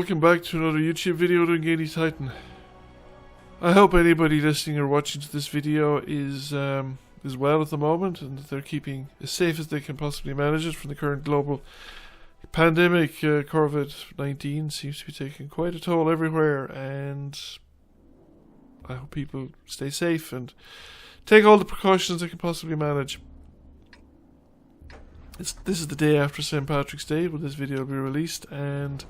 welcome back to another YouTube video doing Gainy Titan. I hope anybody listening or watching to this video is well at the moment and that they're keeping as safe as they can possibly manage it from the current global pandemic. COVID-19 seems to be taking quite a toll everywhere, and I hope people stay safe and take all the precautions they can possibly manage. This is the day after St. Patrick's Day when this video will be released, and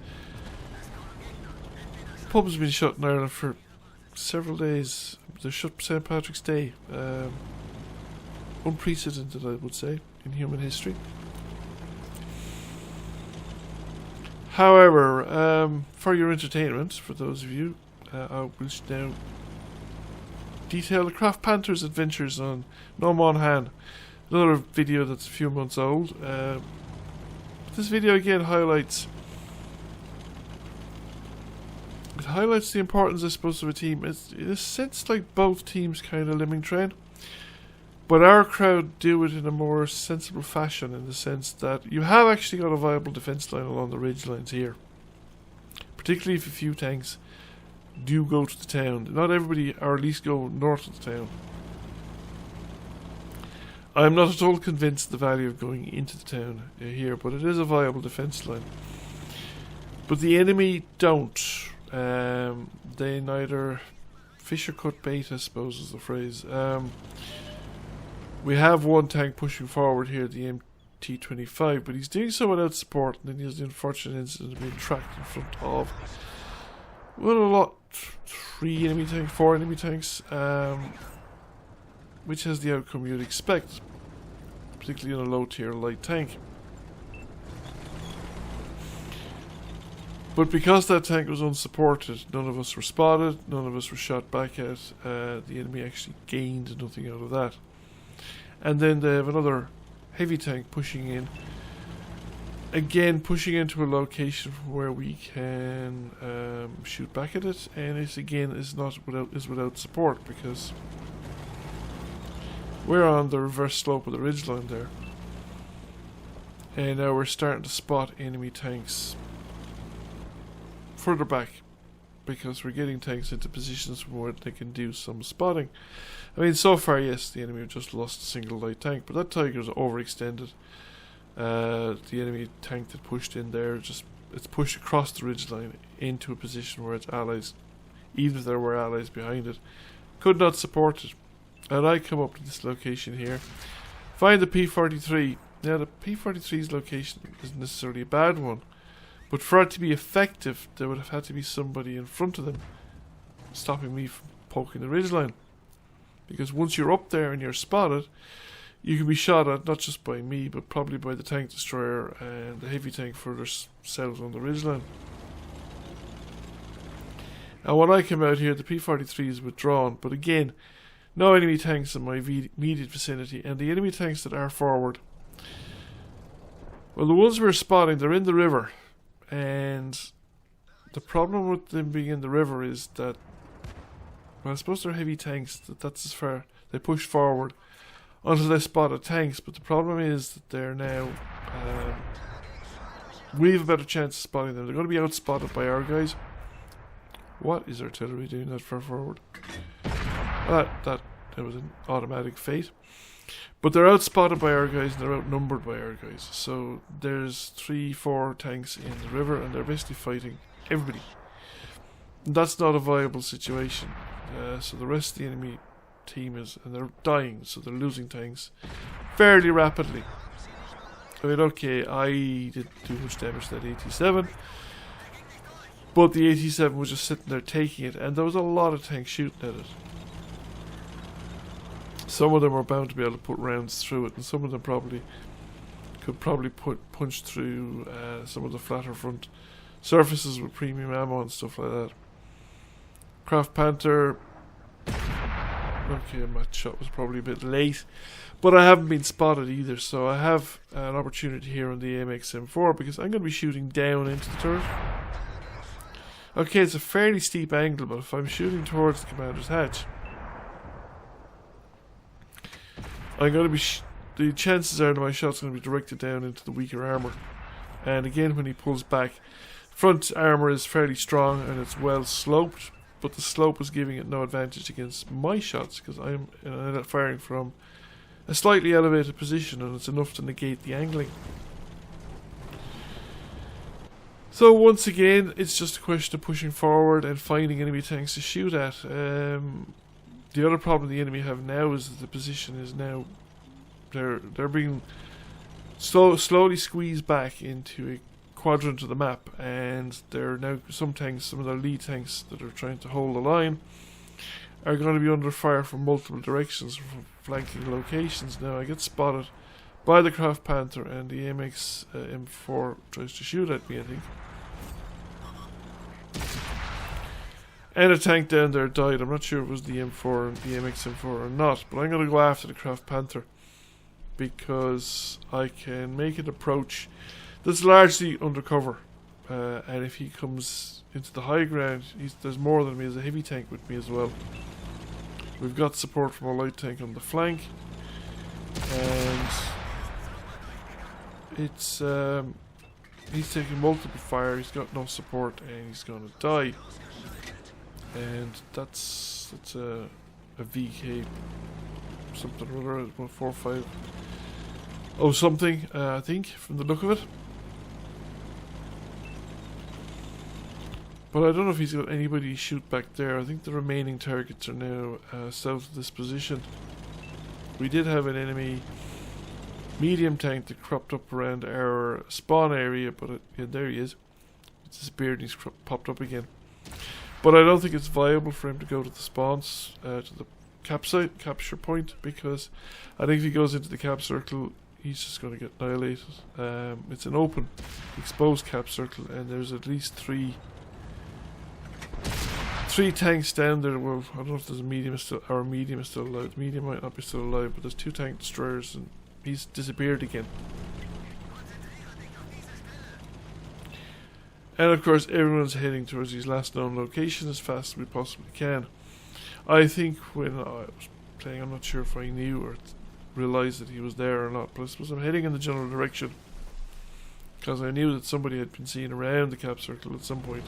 pubs have been shut in Ireland for several days. They're shut St. Patrick's Day. Unprecedented, I would say, in human history. However, for your entertainment, for those of you, I will now detail the Kraft Panther's adventures on Nomohan. Another video that's a few months old. This video again highlights the importance, I suppose, of a team. It's in a sense like both teams kind of limbing train, but our crowd do it in a more sensible fashion, in the sense that you have actually got a viable defence line along the ridge lines here, particularly if a few tanks do go to the town. Not everybody, or at least go north of the town. I'm not at all convinced of the value of going into the town here, but it is a viable defence line. But the enemy don't. They neither fish or cut bait, I suppose is the phrase. We have one tank pushing forward here, the MT-25, but he's doing so without support, and then he has the unfortunate incident of being tracked in front of, well, a lot, 4 enemy tanks, which has the outcome you'd expect, particularly in a low tier light tank. But because that tank was unsupported, none of us were spotted, none of us were shot back at. The enemy actually gained nothing out of that. And then they have another heavy tank pushing in, again pushing into a location from where we can shoot back at it, and it again is without support, because we're on the reverse slope of the ridgeline there, and now we're starting to spot enemy tanks further back, because we're getting tanks into positions where they can do some spotting. I mean, so far, yes, the enemy have just lost a single light tank, but that Tiger's overextended. The enemy tank that pushed in there, it's pushed across the ridgeline into a position where its allies, even if there were allies behind it, could not support it. And I come up to this location here, find the P-43. Now, the P-43's location isn't necessarily a bad one, but for it to be effective, there would have had to be somebody in front of them, stopping me from poking the ridgeline. Because once you're up there and you're spotted, you can be shot at, not just by me, but probably by the tank destroyer and the heavy tank further south on the ridgeline. And when I come out here, the P-43 is withdrawn, but again, no enemy tanks in my immediate vicinity, and the enemy tanks that are forward, well, the ones we're spotting, they're in the river, and the problem with them being in the river is that, well, I suppose they're heavy tanks, that's as far they push forward until they spot the tanks, but the problem is that they're now, we have a better chance of spotting them. They're going to be outspotted by our guys. What is artillery doing that far forward? That was an automatic fate. But they're outspotted by our guys and they're outnumbered by our guys. So there's 3-4 tanks in the river and they're basically fighting everybody. And that's not a viable situation. So the rest of the enemy team and they're dying, so they're losing tanks fairly rapidly. I mean, okay, I didn't do much damage to that 87, but the 87 was just sitting there taking it, and there was a lot of tanks shooting at it. Some of them were bound to be able to put rounds through it, and some of them could punch through some of the flatter front surfaces with premium ammo and stuff like that. Kraft Panther, okay, my shot was probably a bit late, but I haven't been spotted either, so I have an opportunity here on the AMX M4 because I'm going to be shooting down into the turret. Okay, it's a fairly steep angle, but if I'm shooting towards the commander's hatch, I'm going to be the chances are that my shot's going to be directed down into the weaker armour. And again, when he pulls back, front armour is fairly strong and it's well sloped, but the slope is giving it no advantage against my shots because I'm firing from a slightly elevated position and it's enough to negate the angling. So once again, it's just a question of pushing forward and finding enemy tanks to shoot at. The other problem the enemy have now is that the position is now they're being slowly squeezed back into a quadrant of the map, and there are now some of their lead tanks that are trying to hold the line are going to be under fire from multiple directions from flanking locations. Now I get spotted by the Kraft Panther and the MX M4 tries to shoot at me, I think. And a tank down there died. I'm not sure if it was the M4, the MX M4 or not, but I'm going to go after the Kraft Panther because I can make an approach that's largely undercover. And if he comes into the high ground, there's more than me. There's a heavy tank with me as well. We've got support from a light tank on the flank. And it's he's taking multiple fire, he's got no support and he's going to die. And that's a VK something or other, 145 something, I think, from the look of it. But I don't know if he's got anybody to shoot back there. I think the remaining targets are now south of this position. We did have an enemy medium tank that cropped up around our spawn area, but yeah, there he is. He disappeared and he's popped up again. But I don't think it's viable for him to go to the spawns, to the capture point, because I think if he goes into the cap circle, he's just going to get annihilated. It's an open, exposed cap circle, and there's at least three tanks down there. Well, I don't know if there's a medium still, or medium is still alive. The medium might not be still alive, but there's 2 tank destroyers, and he's disappeared again. And of course, everyone's heading towards his last known location as fast as we possibly can. I think when I was playing, I'm not sure if I knew or realised that he was there or not, but I suppose I'm heading in the general direction because I knew that somebody had been seen around the cap circle at some point.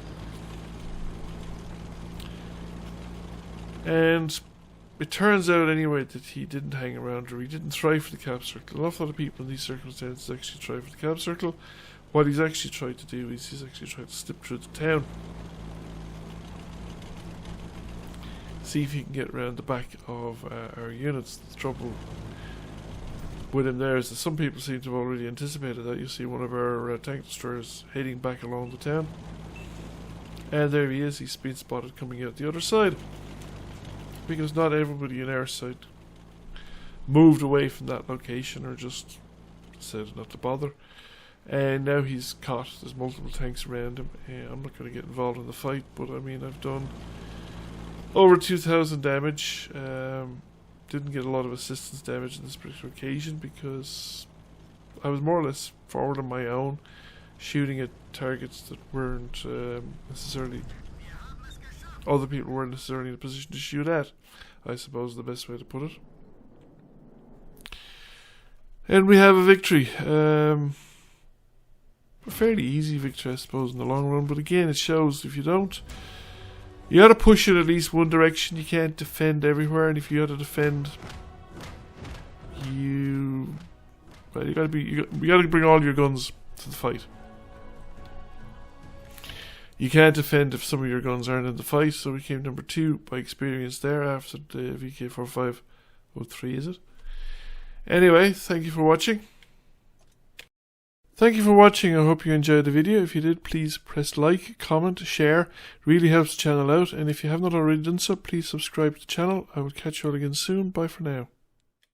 And it turns out anyway that he didn't hang around, or he didn't try for the cap circle. An awful lot of people in these circumstances actually try for the cap circle. What he's actually tried to do is he's actually tried to slip through the town. See if he can get around the back of our units. The trouble with him there is that some people seem to have already anticipated that. You see one of our tank destroyers heading back along the town. And there he is, he's been spotted coming out the other side. Because not everybody on our side moved away from that location or just decided not to bother. And now he's caught. There's multiple tanks around him. I'm not going to get involved in the fight, but I mean, I've done over 2,000 damage. Didn't get a lot of assistance damage on this particular occasion because I was more or less forward on my own, shooting at targets that weren't necessarily, other people weren't necessarily in a position to shoot at, I suppose is the best way to put it. And we have a victory. A fairly easy victory, I suppose, in the long run, but again, it shows if you don't, you gotta push it at least one direction. You can't defend everywhere, and if you gotta defend, you gotta bring all your guns to the fight. You can't defend if some of your guns aren't in the fight, so we came number 2 by experience there after the VK4503, is it? Anyway, thank you for watching. Thank you for watching. I hope you enjoyed the video. If you did, please press like, comment, share. It really helps the channel out. And if you have not already done so, please subscribe to the channel. I will catch you all again soon. Bye for now.